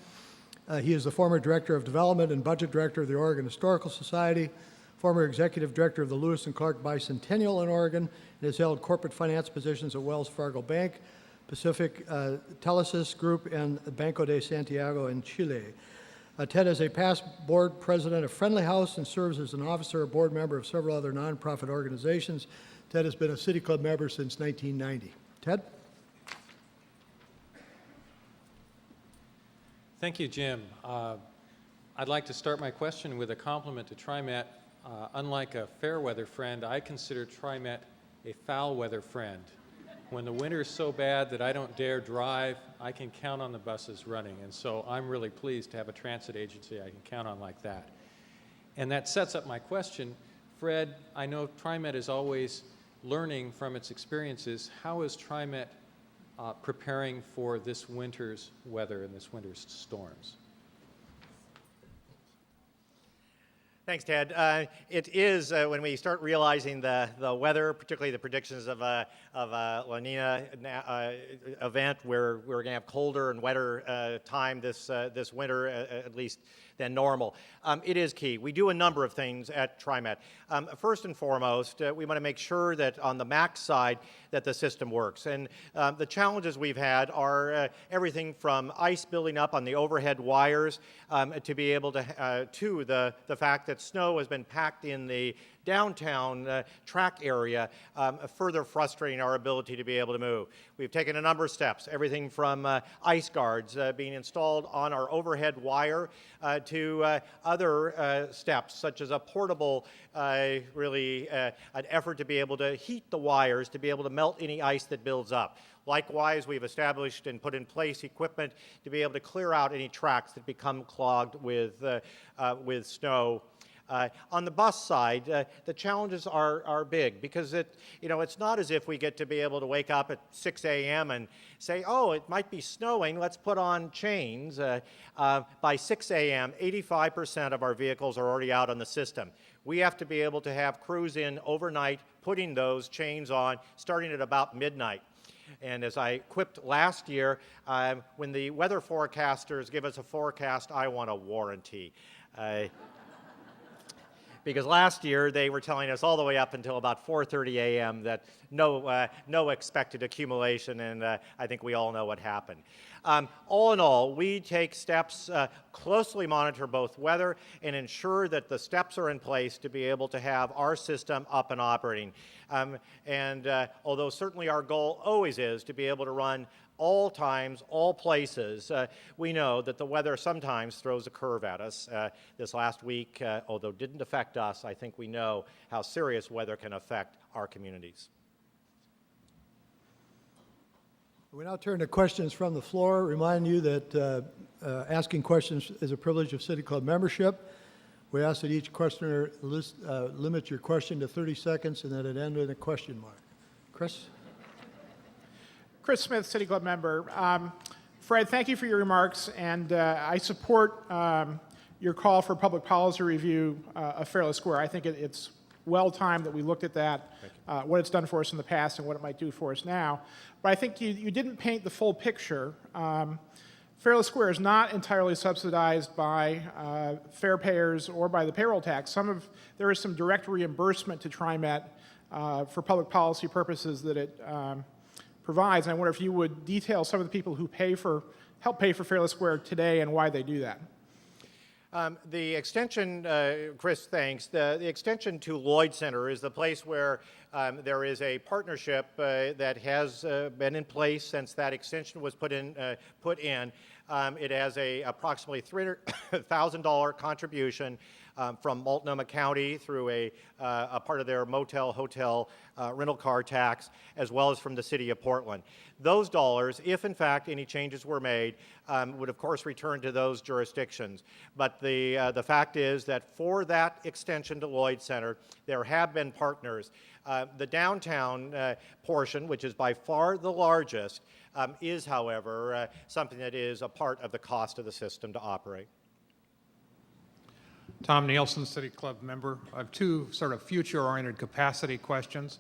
He is the former Director of Development and Budget Director of the Oregon Historical Society, former Executive Director of the Lewis and Clark Bicentennial in Oregon, and has held corporate finance positions at Wells Fargo Bank, Pacific Telesis Group, and Banco de Santiago in Chile. Ted is a past board president of Friendly House and serves as an officer or board member of several other nonprofit organizations. Ted has been a City Club member since 1990. Ted? Thank you, Jim. I'd like to start my question with a compliment to TriMet. Unlike a fair weather friend, I consider TriMet a foul weather friend. When the winter is so bad that I don't dare drive, I can count on the buses running. And so I'm really pleased to have a transit agency I can count on like that. And that sets up my question. Fred, I know TriMet is always learning from its experiences. How is TriMet preparing for this winter's weather and this winter's storms? Thanks, Ted. It is when we start realizing the weather, particularly the predictions of a La Nina event where we're going to have colder and wetter time this winter, at least than normal. It is key. We do a number of things at TriMet. First and foremost, we want to make sure that on the MAX side that the system works. And the challenges we've had are everything from ice building up on the overhead wires to be able to the fact that snow has been packed in the downtown track area, further frustrating our ability to be able to move. We've taken a number of steps, everything from ice guards being installed on our overhead wire to other steps, such as a portable, an effort to be able to heat the wires to be able to melt any ice that builds up. Likewise, we've established and put in place equipment to be able to clear out any tracks that become clogged with snow. On the bus side, the challenges are big because it's not as if we get to be able to wake up at 6 a.m. and say, oh, it might be snowing, let's put on chains. By 6 a.m., 85% of our vehicles are already out on the system. We have to be able to have crews in overnight putting those chains on starting at about midnight. And as I quipped last year, when the weather forecasters give us a forecast, I want a warranty. Because last year they were telling us all the way up until about 4:30 a.m. that no expected accumulation, and I think we all know what happened. All in all, we take steps, closely monitor both weather, and ensure that the steps are in place to be able to have our system up and operating. Although certainly our goal always is to be able to run all times, all places, we know that the weather sometimes throws a curve at us. This last week, although it didn't affect us, I think we know how serious weather can affect our communities. We now turn to questions from the floor. Remind you that asking questions is a privilege of City Club membership. We ask that each questioner limit your question to 30 seconds and that it end with a question mark. Chris? Chris Smith, City Club member. Fred, thank you for your remarks, and I support your call for public policy review of Fairless Square. I think it's well timed that we looked at that, what it's done for us in the past and what it might do for us now. But I think you didn't paint the full picture. Fairless Square is not entirely subsidized by fare payers or by the payroll tax. There is some direct reimbursement to TriMet for public policy purposes that it provides. And I wonder if you would detail some of the people who help pay for Fairless Square today and why they do that. The extension, Chris, thanks. The extension to Lloyd Center is the place where there is a partnership that has been in place since that extension was put in. It has a approximately $300,000 contribution from Multnomah County through a part of their motel, hotel, rental car tax, as well as from the City of Portland. Those dollars, if in fact any changes were made, would of course return to those jurisdictions. But the fact is that for that extension to Lloyd Center, there have been partners. The downtown portion, which is by far the largest, is, however, something that is a part of the cost of the system to operate. Tom Nielsen, City Club member. I have two sort of future-oriented capacity questions.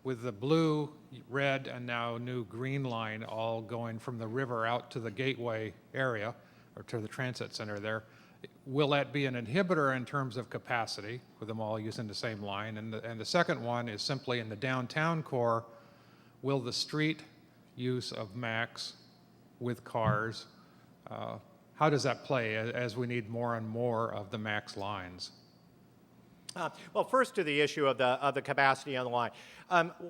With the blue, red, and now new green line all going from the river out to the gateway area, or to the transit center there, will that be an inhibitor in terms of capacity, with them all using the same line? And the second one is simply in the downtown core, will the street use of MAX with cars, how does that play as we need more and more of the MAX lines? Well, first to the issue of the capacity on the line.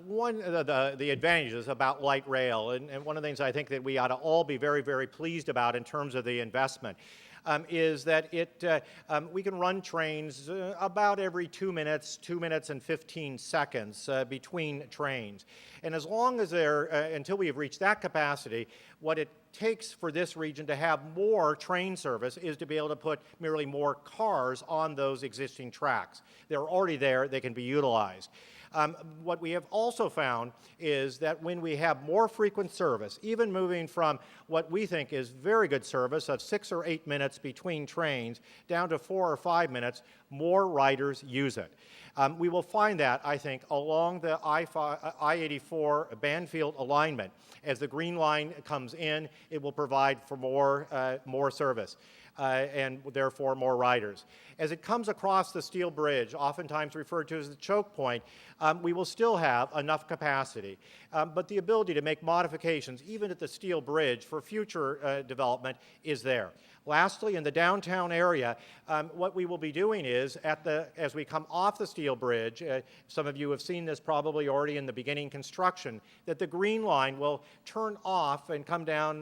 One of the advantages about light rail, and one of the things I think that we ought to all be very, very pleased about in terms of the investment, is that we can run trains about every 2 minutes and 15 seconds between trains. And as long as until we have reached that capacity, what it takes for this region to have more train service is to be able to put merely more cars on those existing tracks. They're already there, they can be utilized. What we have also found is that when we have more frequent service, even moving from what we think is very good service of 6 or 8 minutes between trains down to 4 or 5 minutes, more riders use it. We will find that, I think, along the I-84 Banfield alignment. As the green line comes in, it will provide for more service. And therefore more riders. As it comes across the steel bridge, oftentimes referred to as the choke point, we will still have enough capacity. But the ability to make modifications, even at the steel bridge, for future development is there. Lastly, in the downtown area, what we will be doing is, as we come off the steel bridge, some of you have seen this probably already in the beginning construction, that the green line will turn off and come down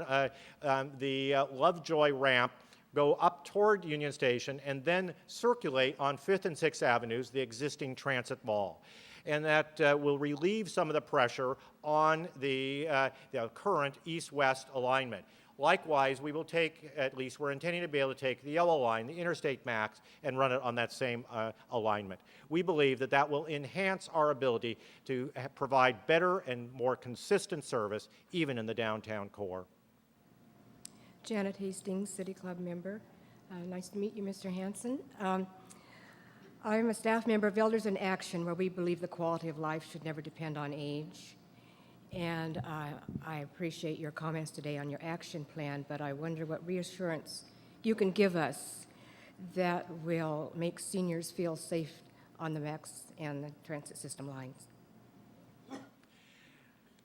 the Lovejoy ramp, go up toward Union Station, and then circulate on 5th and 6th Avenues, the existing transit mall. And that will relieve some of the pressure on the current east-west alignment. Likewise, we will take, at least we're intending to be able to take the yellow line, the Interstate Max, and run it on that same alignment. We believe that that will enhance our ability to provide better and more consistent service, even in the downtown core. Janet Hastings, City Club member. Nice to meet you, Mr. Hansen. I'm a staff member of Elders in Action, where we believe the quality of life should never depend on age. And I appreciate your comments today on your action plan, but I wonder what reassurance you can give us that will make seniors feel safe on the MAX and the transit system lines.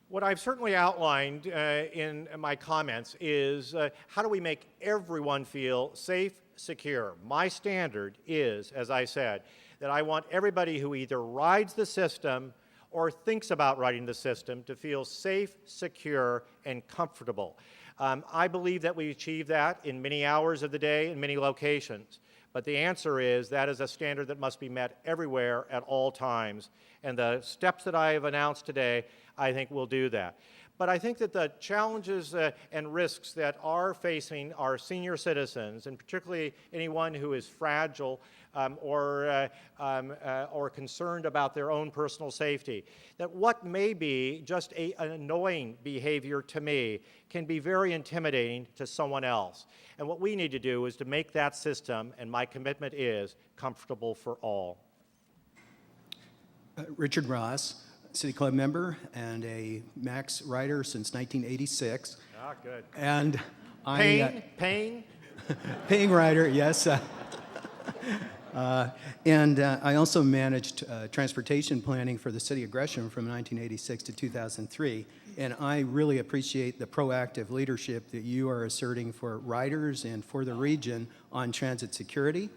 What I've certainly outlined in my comments is how do we make everyone feel safe, secure. My standard is, as I said, that I want everybody who either rides the system or thinks about riding the system to feel safe, secure, and comfortable. I believe that we achieve that in many hours of the day in many locations. But the answer is that is a standard that must be met everywhere at all times. And the steps that I have announced today, I think will do that. But I think that the challenges and risks that are facing our senior citizens, and particularly anyone who is fragile or concerned about their own personal safety, that what may be just an annoying behavior to me can be very intimidating to someone else. And what we need to do is to make that system, and my commitment is, comfortable for all. Richard Ross, City Club member and a MAX rider since 1986. Ah, good. And Paying? Paying rider, yes. And I also managed transportation planning for the city of Gresham from 1986 to 2003. And I really appreciate the proactive leadership that you are asserting for riders and for the region on transit security.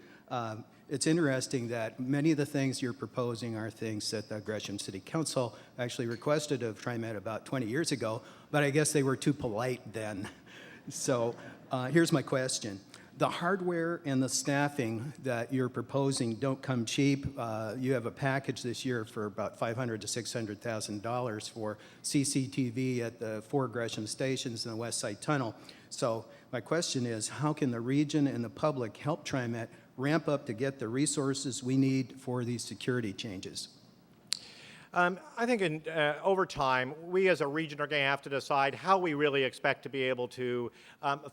It's interesting that many of the things you're proposing are things that the Gresham City Council actually requested of TriMet about 20 years ago, but I guess they were too polite then. So here's my question. The hardware and the staffing that you're proposing don't come cheap. You have a package this year for about $500,000 to $600,000 for CCTV at the 4 Gresham stations in the West Side Tunnel. So my question is, how can the region and the public help TriMet ramp up to get the resources we need for these security changes? I think over time, we as a region are going to have to decide how we really expect to be able to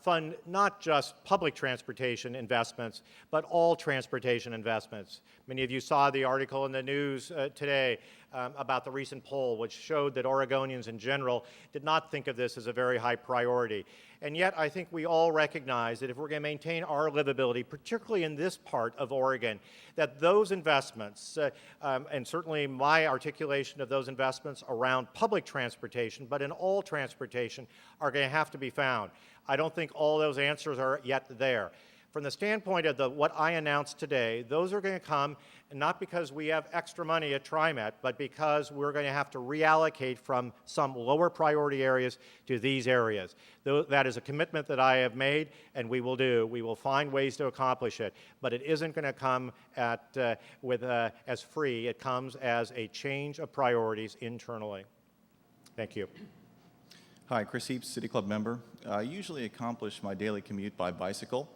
fund not just public transportation investments, but all transportation investments. Many of you saw the article in the news today about the recent poll, which showed that Oregonians in general did not think of this as a very high priority. And yet, I think we all recognize that if we're going to maintain our livability, particularly in this part of Oregon, that those investments, and certainly my articulation of those investments around public transportation, but in all transportation, are going to have to be found. I don't think all those answers are yet there. From the standpoint of what I announced today, those are going to come not because we have extra money at TriMet, but because we're going to have to reallocate from some lower priority areas to these areas. That is a commitment that I have made, and we will do. We will find ways to accomplish it, but it isn't going to come as free. It comes as a change of priorities internally. Thank you. Hi, Chris Heaps, City Club member. I usually accomplish my daily commute by bicycle,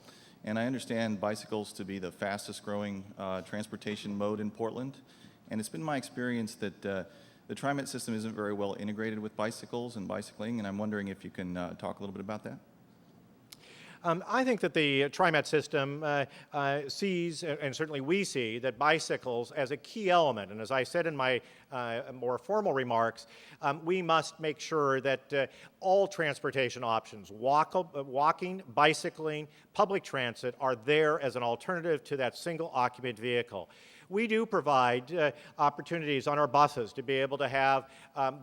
and I understand bicycles to be the fastest growing transportation mode in Portland. And it's been my experience that the TriMet system isn't very well integrated with bicycles and bicycling, and I'm wondering if you can talk a little bit about that. I think that the TriMet system sees, and certainly we see, that bicycles as a key element. And as I said in my more formal remarks, we must make sure that all transportation options, walking, bicycling, public transit, are there as an alternative to that single occupant vehicle. We do provide opportunities on our buses to be able to have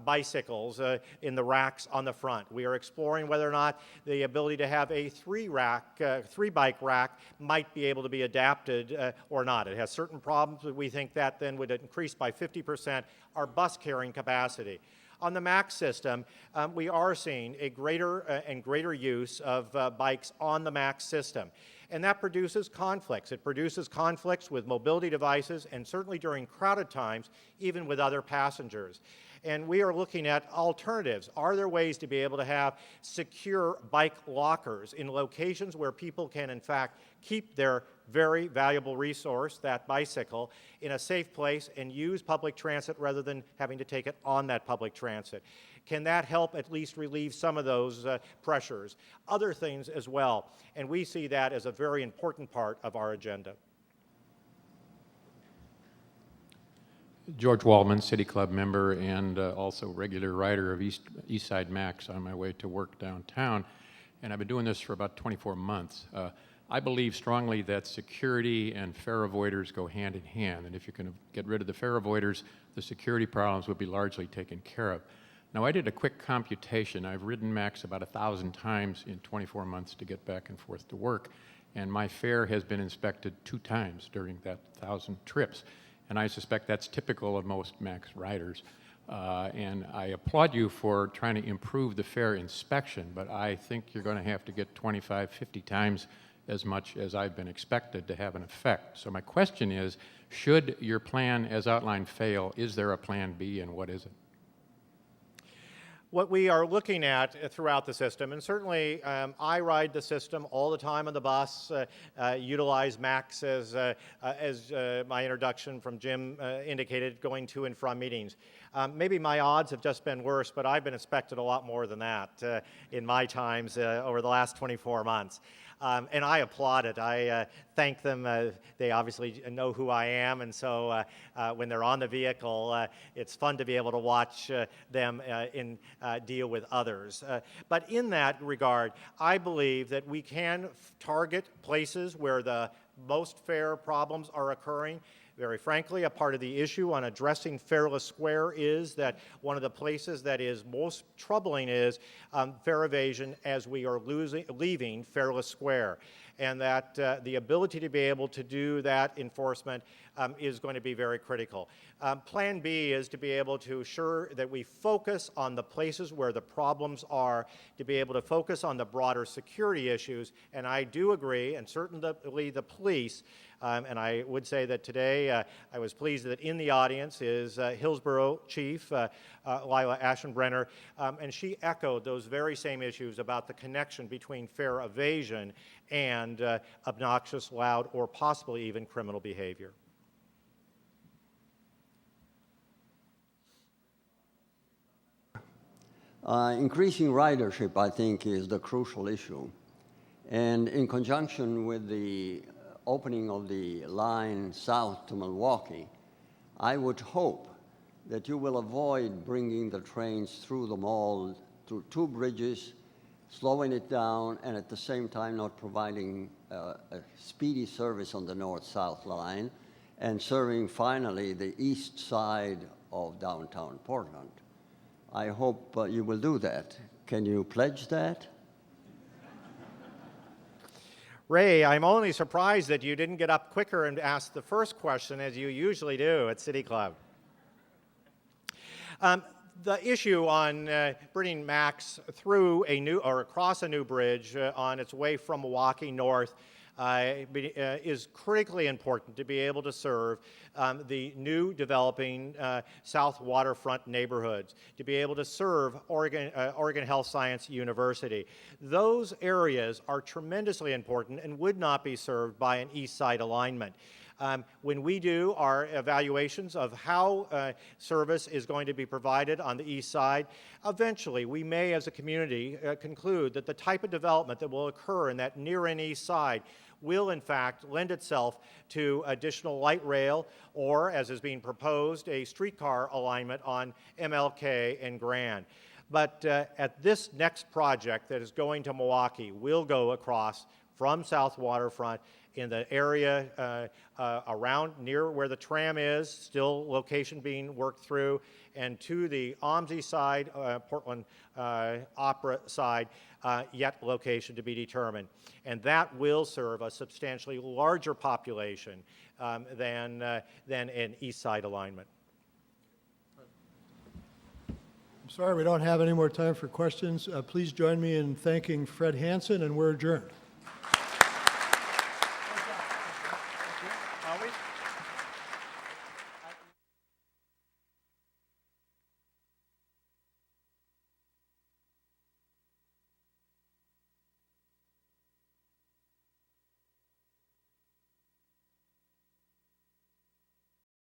bicycles in the racks on the front. We are exploring whether or not the ability to have a three-bike rack might be able to be adapted or not. It has certain problems, but we think that then would increase by 50% our bus carrying capacity. On the MAX system, we are seeing a greater and greater use of bikes on the MAX system. And that produces conflicts. It produces conflicts with mobility devices and certainly during crowded times, even with other passengers. And we are looking at alternatives. Are there ways to be able to have secure bike lockers in locations where people can, in fact, keep their very valuable resource, that bicycle, in a safe place and use public transit rather than having to take it on that public transit? Can that help at least relieve some of those pressures? Other things as well. And we see that as a very important part of our agenda. George Waldman, City Club member and also regular rider of East Side Max on my way to work downtown. And I've been doing this for about 24 months. I believe strongly that security and fare avoiders go hand in hand. And if you can get rid of the fare avoiders, the security problems would be largely taken care of. Now, I did a quick computation. I've ridden Max about 1,000 times in 24 months to get back and forth to work. And my fare has been inspected 2 times during that 1,000 trips. And I suspect that's typical of most MAX riders. And I applaud you for trying to improve the fare inspection, but I think you're going to have to get 25, 50 times as much as I've been expected to have an effect. So my question is, should your plan as outlined fail, is there a plan B and what is it? What we are looking at throughout the system, and certainly I ride the system all the time on the bus, utilize Max as my introduction from Jim indicated, going to and from meetings. Maybe my odds have just been worse, but I've been inspected a lot more than that in my times over the last 24 months. And I applaud it. I thank them. They obviously know who I am, and so when they're on the vehicle, it's fun to be able to watch them deal with others. But in that regard, I believe that we can target places where the most fare problems are occurring. Very frankly, a part of the issue on addressing Fareless Square is that one of the places that is most troubling is fare evasion as we are leaving Fareless Square. And that the ability to be able to do that enforcement is going to be very critical. Plan B is to be able to ensure that we focus on the places where the problems are, to be able to focus on the broader security issues. And I do agree, and certainly the police, and I would say that today I was pleased that in the audience is Hillsborough Chief Lila Ashenbrenner, and she echoed those very same issues about the connection between fare evasion and obnoxious, loud, or possibly even criminal behavior. Increasing ridership, I think, is the crucial issue. And in conjunction with the opening of the line south to Milwaukee, I would hope that you will avoid bringing the trains through the mall, through 2 bridges, slowing it down, and at the same time not providing a speedy service on the north-south line, and serving finally the east side of downtown Portland. I hope you will do that. Can you pledge that? Ray, I'm only surprised that you didn't get up quicker and ask the first question as you usually do at City Club. The issue on bringing Max through a new or across a new bridge on its way from Milwaukee north is critically important to be able to serve the new developing South Waterfront neighborhoods, to be able to serve Oregon Health Science University. Those areas are tremendously important and would not be served by an east side alignment. When we do our evaluations of how service is going to be provided on the east side, eventually we may as a community conclude that the type of development that will occur in that near and east side will in fact lend itself to additional light rail or, as is being proposed, a streetcar alignment on MLK and Grand. But at this next project that is going to Milwaukee, we'll go across from South Waterfront in the area around near where the tram is, still location being worked through, and to the OMSI side, Portland Opera side, yet location to be determined. And that will serve a substantially larger population than an east side alignment. I'm sorry we don't have any more time for questions. Please join me in thanking Fred Hansen, and we're adjourned.